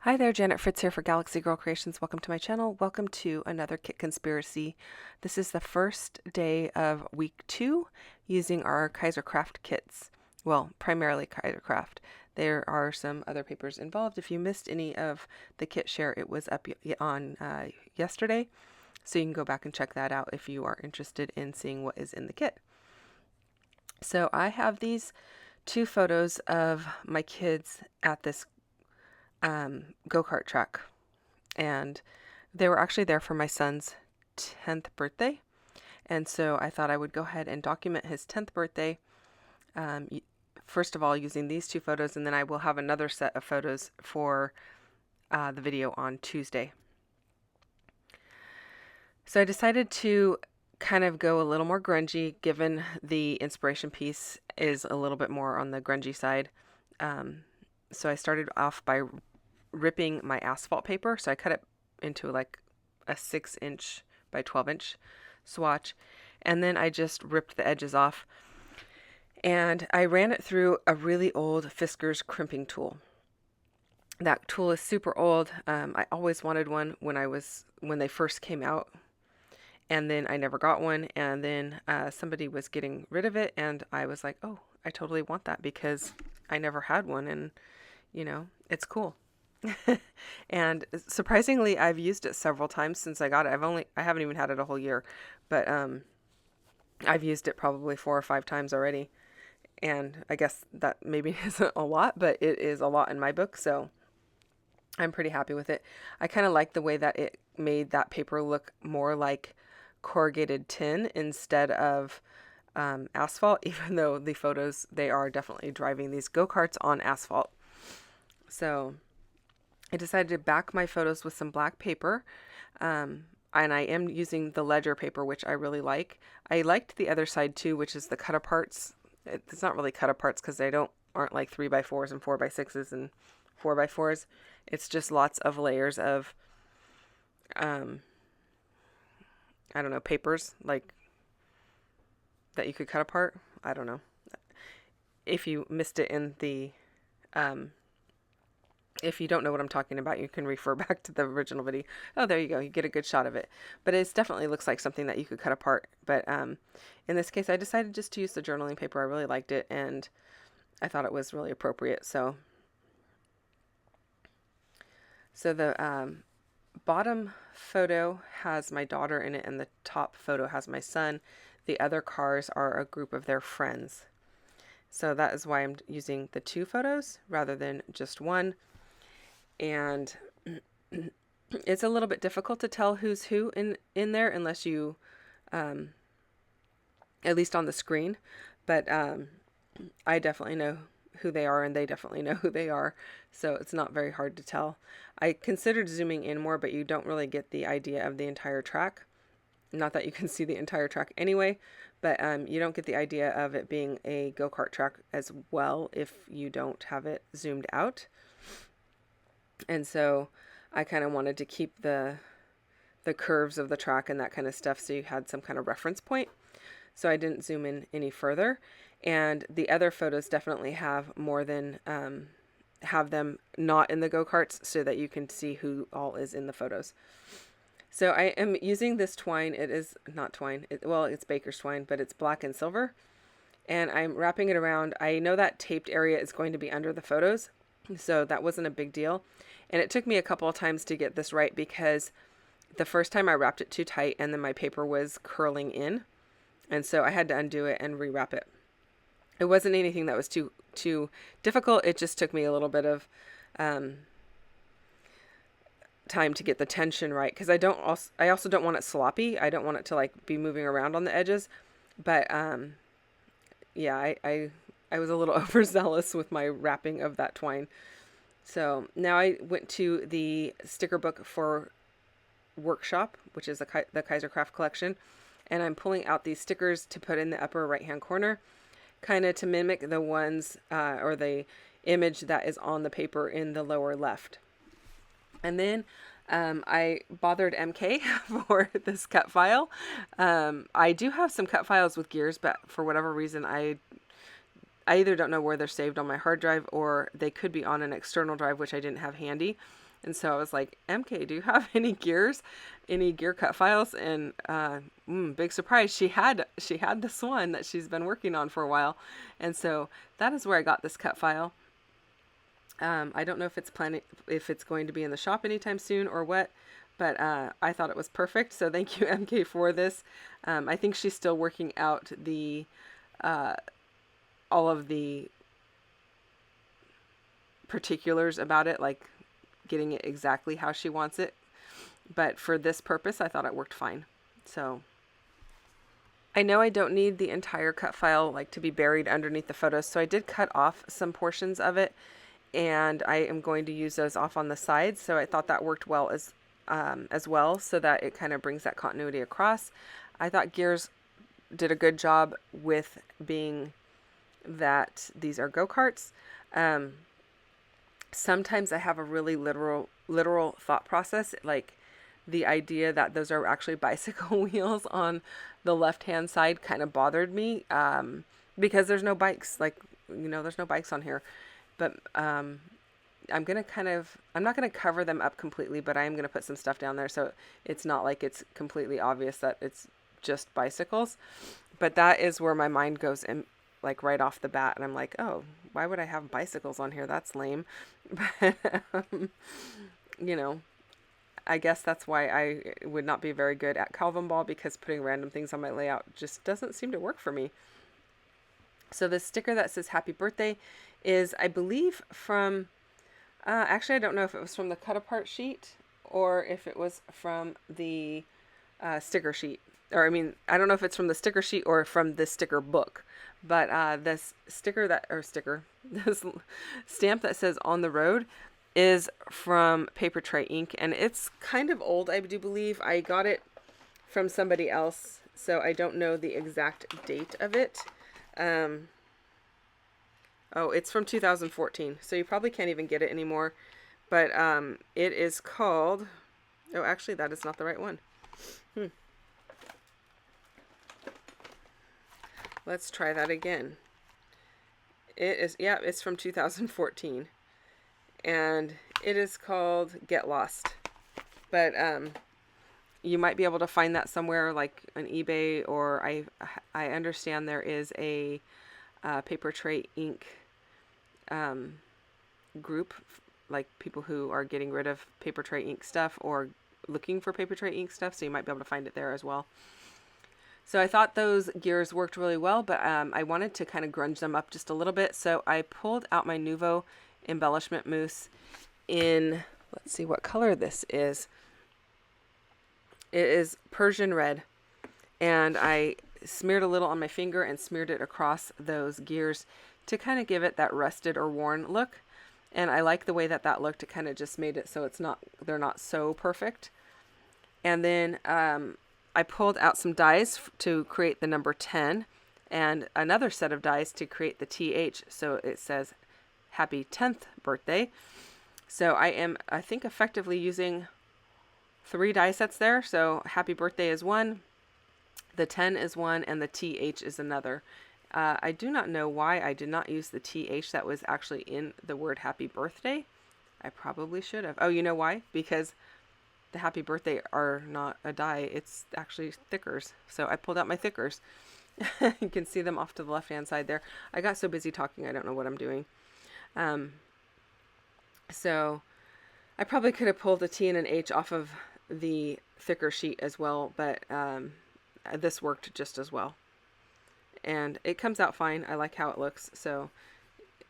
Hi there, Janet Fritz here for Galaxy Girl Creations. Welcome to my channel. Welcome to another kit conspiracy. This is the first day of week 2 using our Kaiser Craft kits. Well, primarily Kaiser Craft. There are some other papers involved. If you missed any of the kit share, it was up on yesterday. So you can go back and check that out if you are interested in seeing what is in the kit. So I have these 2 photos of my kids at this go-kart track, and they were actually there for my son's 10th birthday, and so I thought I would go ahead and document his 10th birthday, first of all using these 2 photos, and then I will have another set of photos for the video on Tuesday. So I decided to kind of go a little more grungy, given the inspiration piece is a little bit more on the grungy side. So I started off by ripping my asphalt paper. So I cut it into like a 6-inch by 12-inch swatch. And then I just ripped the edges off. And I ran it through a really old Fiskars crimping tool. That tool is super old. I always wanted one when they first came out. And then I never got one. And then somebody was getting rid of it. And I was like, oh, I totally want that because I never had one. And you know, it's cool. And surprisingly, I've used it several times since I got it. I haven't even had it a whole year, but I've used it probably 4 or 5 times already. And I guess that maybe isn't a lot, but it is a lot in my book, so I'm pretty happy with it. I kind of like the way that it made that paper look more like corrugated tin instead of asphalt, even though the photos, they are definitely driving these go-karts on asphalt. So I decided to back my photos with some black paper, and I am using the ledger paper, which I really like. I liked the other side too, which is the cut-aparts. It's not really cut-aparts because they aren't like 3x4s and 4x6s and 4x4s. It's just lots of layers of, I don't know, papers like that you could cut apart. I don't know. If you missed it in the if you don't know what I'm talking about, you can refer back to the original video. Oh, there you go. You get a good shot of it. But it definitely looks like something that you could cut apart. But in this case, I decided just to use the journaling paper. I really liked it, and I thought it was really appropriate. So the bottom photo has my daughter in it, and the top photo has my son. The other cars are a group of their friends. So that is why I'm using the 2 photos rather than just one. And it's a little bit difficult to tell who's who in there unless you, at least on the screen. But I definitely know who they are, and they definitely know who they are. So it's not very hard to tell. I considered zooming in more, but you don't really get the idea of the entire track. Not that you can see the entire track anyway, but you don't get the idea of it being a go-kart track as well if you don't have it zoomed out. And so I kind of wanted to keep the curves of the track and that kind of stuff so you had some kind of reference point. So I didn't zoom in any further. And the other photos definitely have more than, have them not in the go-karts so that you can see who all is in the photos. So I am using this twine. It is not twine. It's baker's twine, but it's black and silver. And I'm wrapping it around. I know that taped area is going to be under the photos, so that wasn't a big deal. And it took me a couple of times to get this right because the first time I wrapped it too tight and then my paper was curling in. And so I had to undo it and rewrap it. It wasn't anything that was too difficult. It just took me a little bit of time to get the tension right, because I also don't want it sloppy. I don't want it to like be moving around on the edges. But yeah, I was a little overzealous with my wrapping of that twine. So now I went to the sticker book for workshop, which is the Kaiser Craft collection, and I'm pulling out these stickers to put in the upper right hand corner, kind of to mimic the ones or the image that is on the paper in the lower left. And then I bothered MK for this cut file. I do have some cut files with gears, but for whatever reason I either don't know where they're saved on my hard drive, or they could be on an external drive, which I didn't have handy. And so I was like, MK, do you have any gears, any gear cut files? And big surprise, she had this one that she's been working on for a while. And so that is where I got this cut file. I don't know if it's going to be in the shop anytime soon or what, but I thought it was perfect. So thank you, MK, for this. I think she's still working out the all of the particulars about it, like getting it exactly how she wants it. But for this purpose, I thought it worked fine. So I know I don't need the entire cut file like to be buried underneath the photos, so I did cut off some portions of it, and I am going to use those off on the sides. So I thought that worked well as well, so that it kind of brings that continuity across. I thought Gears did a good job with being that these are go-karts. Sometimes I have a really literal thought process, like the idea that those are actually bicycle wheels on the left-hand side kind of bothered me, because there's no bikes, like, there's no bikes on here. But I'm not going to cover them up completely, but I am going to put some stuff down there so it's not like it's completely obvious that it's just bicycles. But that is where my mind goes in, like right off the bat, and I'm like, oh, why would I have bicycles on here? That's lame. But I guess that's why I would not be very good at Calvin Ball, because putting random things on my layout just doesn't seem to work for me. So this sticker that says happy birthday is, I believe, from, actually I don't know if it was from the cut apart sheet or if it was from the sticker sheet. Or I don't know if it's from the sticker sheet or from the sticker book. But this this stamp that says on the road is from Paper Tray Ink, and it's kind of old, I do believe. I got it from somebody else, so I don't know the exact date of it. Oh, it's from 2014, so you probably can't even get it anymore. But it is called, oh, actually, that is not the right one. Let's try that again. It is, yeah, it's from 2014. And it is called Get Lost. But you might be able to find that somewhere, like on eBay, or I understand there is a Paper Tray Ink group, like people who are getting rid of Paper Tray Ink stuff or looking for Paper Tray Ink stuff, so you might be able to find it there as well. So I thought those gears worked really well, but I wanted to kind of grunge them up just a little bit. So I pulled out my Nuvo embellishment mousse in, let's see what color this is. It is Persian red. And I smeared a little on my finger and smeared it across those gears to kind of give it that rusted or worn look. And I like the way that looked. It kind of just made it so they're not so perfect. And then I pulled out some dies to create the number 10 and another set of dies to create the TH. So it says happy 10th birthday. So I think effectively using 3 die sets there. So happy birthday is one, the 10 is one, and the TH is another. I do not know why I did not use the TH that was actually in the word happy birthday. I probably should have. Oh, you know why? Because the happy birthday are not a die, it's actually thickers. So I pulled out my thickers. You can see them off to the left hand side there. I got so busy talking I don't know what I'm doing. So I probably could have pulled a T and an H off of the thicker sheet as well, but this worked just as well. And it comes out fine. I like how it looks, so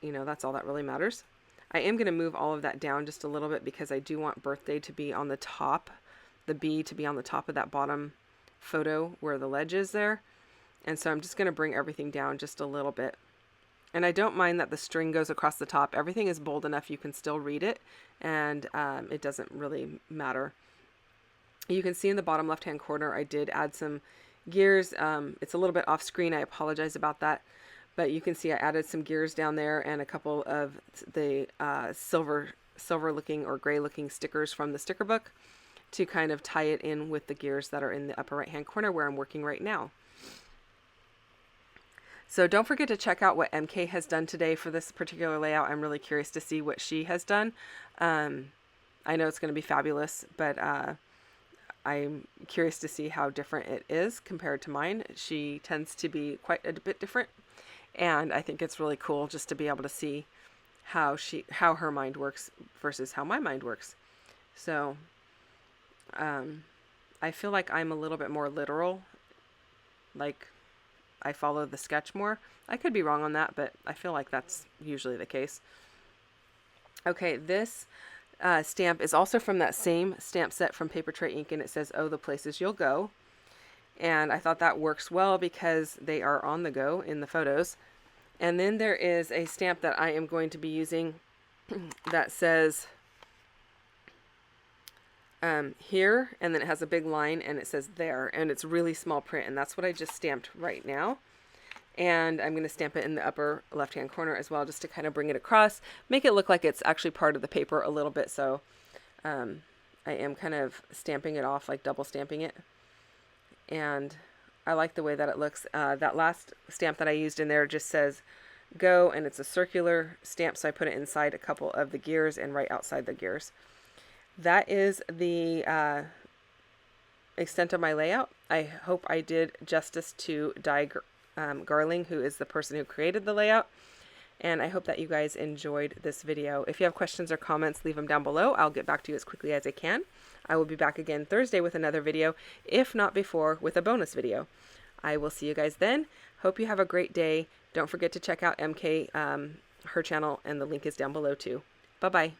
that's all that really matters. I am going to move all of that down just a little bit because I do want birthday to be on the top, the B to be on the top of that bottom photo where the ledge is there. And so I'm just going to bring everything down just a little bit. And I don't mind that the string goes across the top. Everything is bold enough you can still read it, and it doesn't really matter. You can see in the bottom left-hand corner I did add some gears. It's a little bit off screen. I apologize about that. But you can see I added some gears down there and a couple of the silver looking or gray looking stickers from the sticker book to kind of tie it in with the gears that are in the upper right hand corner where I'm working right now. So don't forget to check out what MK has done today for this particular layout. I'm really curious to see what she has done. I know it's going to be fabulous, but I'm curious to see how different it is compared to mine. She tends to be quite a bit different, and I think it's really cool just to be able to see how her mind works versus how my mind works. So I feel like I'm a little bit more literal, like I follow the sketch more. I could be wrong on that, but I feel like that's usually the case. Okay, this stamp is also from that same stamp set from Paper Tray Ink, and it says, "Oh, the places you'll go." And I thought that works well because they are on the go in the photos. And then there is a stamp that I am going to be using that says here, and then it has a big line and it says there, and it's really small print, and that's what I just stamped right now. And I'm going to stamp it in the upper left hand corner as well, just to kind of bring it across, make it look like it's actually part of the paper a little bit. So I am kind of stamping it off, like double stamping it, and I like the way that it looks. That last stamp that I used in there just says go, and it's a circular stamp, so I put it inside a couple of the gears and right outside the gears. That is the extent of my layout. I hope I did justice to Di Garling, who is the person who created the layout, and I hope that you guys enjoyed this video. If you have questions or comments, leave them down below. I'll get back to you as quickly as I can. I will be back again Thursday with another video, if not before, with a bonus video. I will see you guys then. Hope you have a great day. Don't forget to check out MK, her channel, and the link is down below too. Bye-bye.